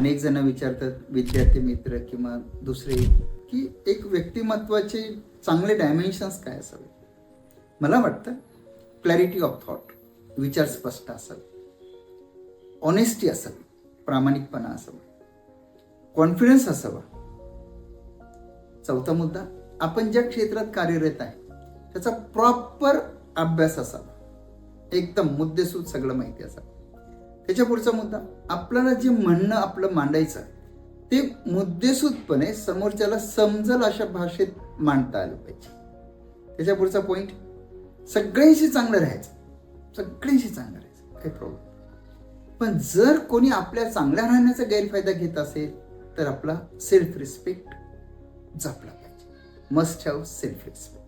अनेक जण विचारतात, विद्यार्थी मित्र किंवा दुसरे, की एक व्यक्तिमत्वाचे चांगले डायमेन्शन्स काय असावे. मला वाटतं क्लॅरिटी ऑफ थॉट, विचार स्पष्ट असावे, ऑनेस्टी असावी, प्रामाणिकपणा असावा, कॉन्फिडन्स असावा. चौथा मुद्दा, आपण ज्या क्षेत्रात कार्यरत आहे त्याचा प्रॉपर अभ्यास असावा, एकदम मुद्देसूद सगळं माहिती असावं. त्याच्या पुढचा मुद्दा, आपल्याला जे म्हणणं आपलं मांडायचं ते मुद्देसूदपणे समोरच्याला समजल अशा भाषेत मांडता आलं पाहिजे. त्याच्या पुढचा पॉइंट, सगळ्यांशी चांगलं राहायचं, सगळ्यांशी चांगलं राहायचं, काही प्रॉब्लेम. पण जर कोणी आपल्या चांगल्या राहण्याचा गैरफायदा घेत असेल तर आपला सेल्फ रिस्पेक्ट जपला पाहिजे. Must have self respect.